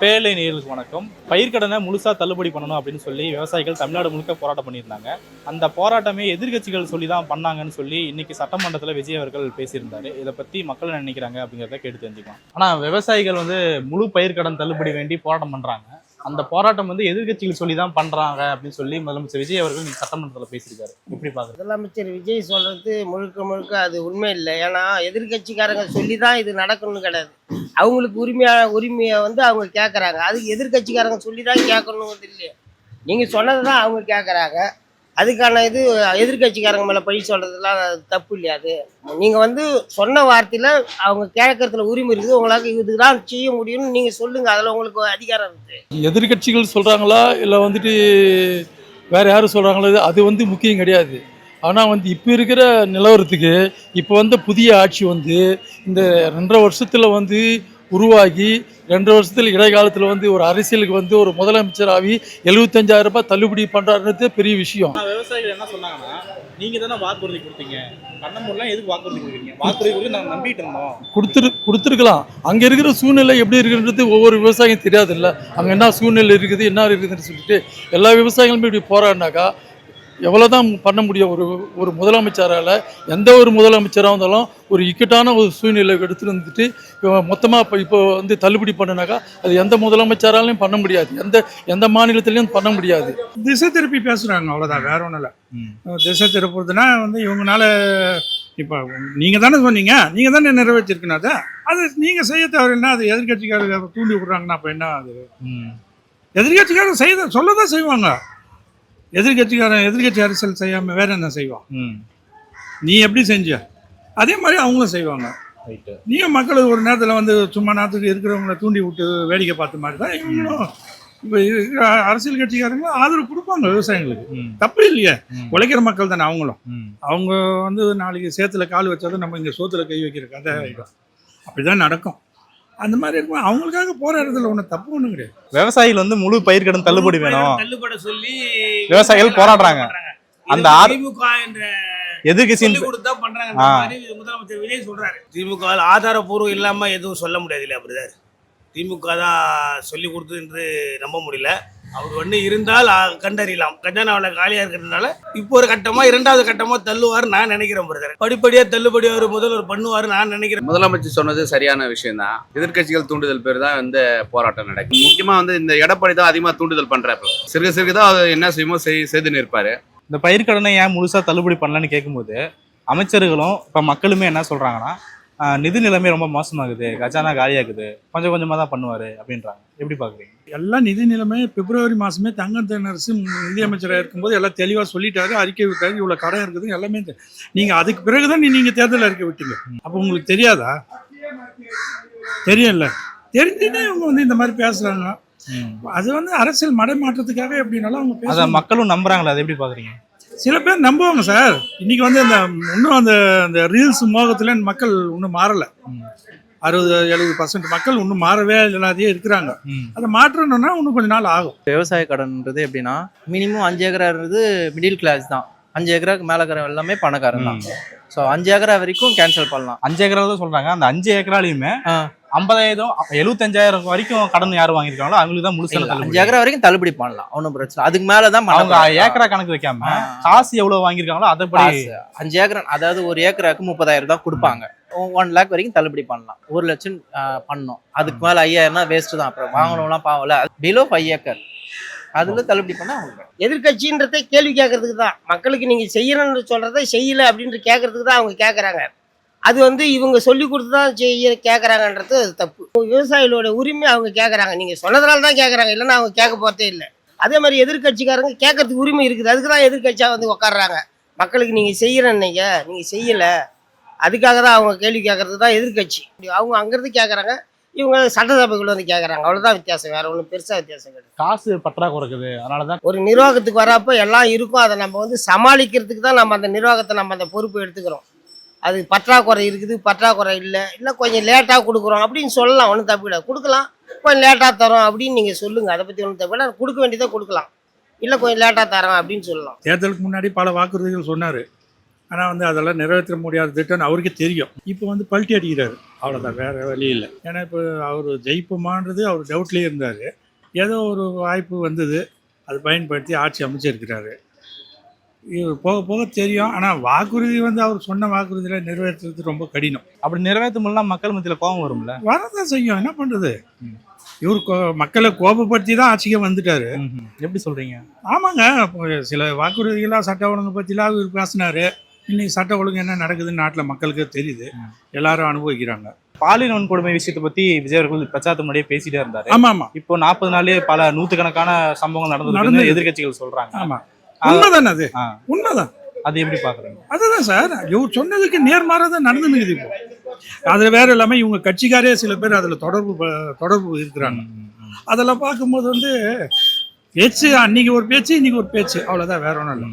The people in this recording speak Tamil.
பேழை நேயர்களுக்கு வணக்கம். பயிர்க்கடனை முழுசா தள்ளுபடி பண்ணணும் அப்படின்னு சொல்லி விவசாயிகள் தமிழ்நாடு முழுக்க போராட்டம் பண்ணியிருந்தாங்க. அந்த போராட்டமே எதிர்க்கட்சிகள் சொல்லி தான் பண்ணாங்கன்னு சொல்லி இன்னைக்கு சட்டமன்றத்தில் விஜய் அவர்கள் பேசியிருந்தாரு. இதை பத்தி மக்கள் என்ன நினைக்கிறாங்க அப்படிங்கிறத கேட்டு தெரிஞ்சுக்கலாம். ஆனா விவசாயிகள் முழு பயிர்க்கடன் தள்ளுபடி வேண்டி போராட்டம் பண்றாங்க. அந்த போராட்டம் எதிர்க்கட்சிகள் சொல்லி தான் பண்றாங்க அப்படின்னு சொல்லி முதலமைச்சர் விஜய் அவர்கள் இன்னைக்கு சட்டமன்றத்தில் பேசியிருக்காரு. எப்படி பாக்குறது? முதலமைச்சர் விஜய் சொல்றது முழுக்க முழுக்க அது உண்மை இல்லை. ஏன்னா எதிர்கட்சிக்காரங்க சொல்லி தான் இது நடக்கணும்னு கிடையாது. அவங்களுக்கு உரிமையை அவங்க கேட்குறாங்க. அதுக்கு எதிர்கட்சிக்காரங்க சொல்லி தான் கேட்கணுங்கிறது இல்லையா. நீங்கள் சொன்னது தான் அவங்க கேட்குறாங்க. அதுக்கான இது எதிர்கட்சிக்காரங்க மேலே பழி சொல்கிறதுலாம் தப்பு இல்லையா? அது நீங்கள் சொன்ன வார்த்தையில் அவங்க கேட்கறதுல உரிமை இருக்குது. உங்களுக்கு இதுதான் செய்ய முடியும்னு நீங்கள் சொல்லுங்கள். அதில் உங்களுக்கு அதிகாரம் இருக்குது. எதிர்கட்சிகள் சொல்கிறாங்களா இல்லை வேறு யாரும் சொல்கிறாங்களா, அது முக்கியம் கிடையாது. ஆனால் இப்போ இருக்கிற நிலவரத்துக்கு இப்போ புதிய ஆட்சி இந்த 2.5 வருஷத்தில் உருவாகி 2 வருஷத்தில் இடைக்காலத்தில் ஒரு அரசியலுக்கு ஒரு முதலமைச்சராகி 75,000 ரூபாய் தள்ளுபடி பண்ணுறாருன்றது பெரிய விஷயம். விவசாயிகள் என்ன சொன்னாங்கன்னா, நீங்க தானே வாக்குறுதி கொடுத்தீங்க, கண்ணமூர்லாம் எதுக்கு வாக்குறுதி கொடுக்குறீங்க? வாக்குறுதி கொடுத்து நாங்கள் நம்பிட்டு இருந்தோம். கொடுத்துருக்கலாம். அங்கே இருக்கிற சூழ்நிலை எப்படி இருக்குன்றது ஒவ்வொரு விவசாயியும் தெரியாதுல்ல. அங்கே என்ன சூழ்நிலை இருக்குது, என்ன இருக்குதுன்னு சொல்லிட்டு எல்லா விவசாயிகளுமே இப்படி போராடினாக்கா எவ்வளோதான் பண்ண முடியும்? ஒரு முதலமைச்சரால் எந்த ஒரு முதலமைச்சராக இருந்தாலும் ஒரு இக்கட்டான ஒரு சூழ்நிலை எடுத்துட்டு மொத்தமாக இப்போ தள்ளுபடி பண்ணினாக்கா அது எந்த முதலமைச்சராலையும் பண்ண முடியாது, எந்த மாநிலத்திலையும் பண்ண முடியாது. திசை திருப்பி பேசுகிறாங்க, அவ்வளோதான், வேற ஒன்றும் இல்லை. திசை திருப்புறதுனா இவங்களால இப்போ நீங்கள் தானே சொன்னீங்க, நீங்கள் தானே நிறைவேற்றிருக்கணும். அது நீங்கள் செய்ய தவறுனா அது எதிர்கட்சிக்காரங்க தூண்டி விட்றாங்கன்னா அப்போ என்ன? அது எதிர்கட்சிக்காரங்க சொல்லதான் செய்வாங்க. எதிர்கட்சி அரசியல் செய்யாமல் வேற என்ன செய்வான்? நீ எப்படி செஞ்ச அதே மாதிரி அவங்களும் செய்வாங்க. நீயும் மக்களுக்கு ஒரு நேரத்தில் சும்மா நேரத்துக்கு இருக்கிறவங்களை தூண்டி விட்டு வேடிக்கை பார்த்த மாதிரி தான் இவங்களும் இப்போ அரசியல் கட்சிக்காரங்களும் ஆதரவு கொடுப்பாங்க விவசாயிகளுக்கு. தப்பு இல்லையே, உழைக்கிற மக்கள் தானே அவங்களும். அவங்க நாளைக்கு சேத்துல கால் வச்சாதான் நம்ம இங்கே சோத்துல கை வைக்கிற கதை அப்படிதான் நடக்கும். அந்த மாதிரி இருக்கும். அவங்களுக்காக போராடுறதுல ஒன்றும் தப்பு ஒன்றும் கிடையாது. விவசாயிகள் முழு பயிர்க்கடன் தள்ளுபடி வேணும் தள்ளுபட சொல்லி விவசாயிகள் போராடுறாங்க. அந்த திமுக என்ற எதிர்கட்சி பண்றாங்க. முதலமைச்சர் விஜய் சொல்றாரு, திமுக ஆதாரப்பூர்வம் இல்லாம எதுவும் சொல்ல முடியாது இல்லையா பிரதர்? திமுக தான் சொல்லி கொடுத்தது என்று நம்ப முடியல. அவர் இருந்தால் கண்டறியலாம். கஜானாவில் காலியாக இருக்கிறதுனால இப்போ ஒரு கட்டமாக 2வது கட்டமாக தள்ளுவார் நான் நினைக்கிறேன் பிரதர். படிப்படியாக தள்ளுபடி அவர் முதல்வர் பண்ணுவார் நான் நினைக்கிறேன். முதலமைச்சர் சொன்னது சரியான விஷயம் தான். எதிர்கட்சிகள் தூண்டுதல் பேர் தான் போராட்டம் நடக்கும். முக்கியமாக இந்த எடப்பாடி தான் அதிகமாக தூண்டுதல் பண்றாரு. சிறுக தான் அது என்ன செய்யுமோ செய்து நிற்பாரு. இந்த பயிர்க்கடனை ஏன் முழுசா தள்ளுபடி பண்ணலன்னு கேட்கும்போது அமைச்சர்களும் இப்போ மக்களுமே என்ன சொல்றாங்கன்னா, நிதி நிலைமை ரொம்ப மோசமாகுது, கஜானா காலியாகுது, கொஞ்சம் கொஞ்சமாக தான் பண்ணுவார் அப்படின்றாங்க. எப்படி பார்க்குறீங்க? எல்லாம் நிதி நிலைமை பிப்ரவரி மாதமே தங்கம் தென்னரசு நிதியமைச்சராக இருக்கும்போது எல்லாம் தெளிவாக சொல்லிட்டாரு, அறிக்கை விட்டாரு, இவ்வளோ கடன் இருக்குது எல்லாமே. நீங்கள் அதுக்கு பிறகுதான் நீங்கள் தேர்தல் அறிக்கை விட்டீங்க. அப்போ உங்களுக்கு தெரியாதா? தெரியல. தெரிஞ்சுன்னே இவங்க இந்த மாதிரி பேசுகிறாங்க. அது அரசியல் மடைமாற்றத்துக்காக எப்படின்னாலும் அவங்க அதை மக்களும் நம்புறாங்களா? அதை எப்படி பார்க்குறீங்க? சில பேர் நம்புவாங்க சார். இன்னைக்கு இன்னும் அந்த ரீல்ஸ் மோகத்துல மக்கள் இன்னும் மாறலை. 60-70% மக்கள் இன்னும் மாறவே இல்லாதே இருக்கிறாங்க. அதை மாற்றணும்னா இன்னும் கொஞ்ச நாள் ஆகும். விவசாய கடன்ன்றது எப்படின்னா மினிமம் 5 ஏக்கரான்றது மிடில் கிளாஸ் தான். 5 ஏக்கராக்கு மேலே இருக்கிற எல்லாமே பணக்காரன் தான். ஸோ 5 ஏக்கரா வரைக்கும் கேன்சல் பண்ணலாம். 5 ஏக்கரா தான் சொல்றாங்க. அந்த 5 ஏக்கராலையுமே 50,000 75,000 வரைக்கும் கடன் யார் வாங்கியிருக்காங்களோ அவங்களுக்கு தான் முழுசான 5 ஏக்கரா வரைக்கும் தள்ளுபடி பண்ணலாம், ஒன்றும் பிரச்சனை. அதுக்கு மேலதான் அவங்க ஏக்கரா கணக்கு வைக்காம காசு எவ்வளவு வாங்கியிருக்காங்களோ அதைப்படி 5 ஏக்கரா, அதாவது ஒரு ஏக்கராக்கு 30,000 தான் கொடுப்பாங்க. 1 lakh வரைக்கும் தள்ளுபடி பண்ணலாம். 1 லட்சம் பண்ணணும். அதுக்கு மேல 5,000 வேஸ்ட் தான். அப்புறம் வாங்கணும்லாம் பாவம்ல. பிலோ 5 ஏக்கர் அதுல தள்ளுபடி பண்ணா எதிர்கட்சின்றதை கேள்வி கேட்கறதுக்கு தான். மக்களுக்கு நீங்க செய்யணும்னு சொல்றதை செய்யல அப்படின்னு கேட்கறதுக்கு தான் அவங்க கேட்கறாங்க. அது இவங்க சொல்லி கொடுத்து தான் செய்ய கேட்கறாங்கன்றது தப்பு. விவசாயிகளோட உரிமை அவங்க கேட்கறாங்க. நீங்க சொன்னதுனால தான் கேட்கறாங்க, இல்லைன்னா அவங்க கேட்க போறதே இல்லை. அதே மாதிரி எதிர்கட்சிக்காரங்க கேட்கறதுக்கு உரிமை இருக்குது. அதுக்கு தான் எதிர்கட்சியா உட்காடுறாங்க. மக்களுக்கு நீங்க செய்யறீங்க, நீங்க செய்யல, அதுக்காக தான் அவங்க கேள்வி கேட்கறதுக்கு தான் எதிர்கட்சி. அவங்க அங்கிருந்து கேட்கறாங்க, இவங்க சட்டசபைக்குள்ள கேட்கறாங்க. அவ்வளவுதான் வித்தியாசம், வேற ஒன்றும் பெருசா வித்தியாசம் கிடையாது. காசு பற்றாக்குறை இருக்குது. அதனாலதான் ஒரு நிர்வாகத்துக்கு வரப்ப எல்லாம் இருக்கும். அதை நம்ம சமாளிக்கிறதுக்கு தான் நம்ம அந்த நிர்வாகத்தை அந்த பொறுப்பு எடுத்துக்கிறோம். அது பற்றாக்குறை இருக்குது, பற்றாக்குறை இல்லை கொஞ்சம் லேட்டாக கொடுக்குறோம் அப்படின்னு சொல்லலாம். ஒன்றும் தப்பு கிடையாது. கொடுக்கலாம், கொஞ்சம் லேட்டாக தரோம் அப்படின்னு நீங்கள் சொல்லுங்கள். அதை பற்றி ஒன்றும் தப்பு இல்லை. கொடுக்க வேண்டியதாக கொடுக்கலாம், இல்லை கொஞ்சம் லேட்டாக தரோம் அப்படின்னு சொல்லலாம். தேர்தலுக்கு முன்னாடி பல வாக்குறுதிகள் சொன்னார். ஆனால் வந்து அதெல்லாம் நிறைவேற்ற முடியாத திட்டம்னு அவருக்கே தெரியும். இப்போ வந்து பல்ட்டி அடிக்கிறாரு, அவ்வளோதான், வேறு வழி இல்லை. ஏன்னா இப்போ அவர் ஜெயிப்புமான்றது அவர் டவுட்லேயே இருந்தார். ஏதோ ஒரு வாய்ப்பு வந்தது, அது பயன்படுத்தி ஆட்சி அமைச்சிருக்கிறாரு. இவர் போக போக தெரியும். ஆனால் வாக்குறுதி வந்து அவர் சொன்ன வாக்குறுதியில் நிறைவேற்றுறது ரொம்ப கடினம். அப்படி நிறைவேற்றும் போதுலாம் மக்கள் மத்தியில் கோபம் வரும்ல? வரதான் செய்யும், என்ன பண்ணுறது. இவர் மக்களை கோபப்படுத்தி தான் ஆட்சிக்கு வந்துட்டாரு. எப்படி சொல்றீங்க? ஆமாங்க, இப்போ சில வாக்குறுதிகளாக சட்ட ஒழுங்கு பற்றிலாம் இவர் பேசினாரு. இன்னைக்கு சட்ட ஒழுங்கு என்ன நடக்குதுன்னு நாட்டில் மக்களுக்கு தெரியுது, எல்லாரும் அனுபவிக்கிறாங்க. பாலியல் வன்கொடுமை விஷயத்தை பத்தி விஜய் அவர்கள் பிரச்சாரத்து முன்னாடியே பேசிட்டே இருந்தாரு. ஆமா ஆமா, இப்போ 40 நாளே பல நூற்றுக்கணக்கான சம்பவங்கள் நடந்து எதிர்க்கட்சிகள் சொல்றாங்க. ஆமா, உண்மைதானே, அது ஆ. உண்மைதான். அது எப்படி பாக்குறீங்க? அதுதான் சார், இவர் சொன்னதுக்கு நேர்மாறாதான் நடந்துனுக்குது இப்போ. அதுல வேற இல்லாம இவங்க கட்சிக்காரே சில பேர் அதுல தொடர்பு இருக்கிறாங்க. அதெல்லாம் பார்க்கும்போது வந்து பேச்சு அன்னைக்கு ஒரு பேச்சு, இன்னைக்கு ஒரு பேச்சு, அவ்வளவுதான், வேற ஒன்றும் இல்லை.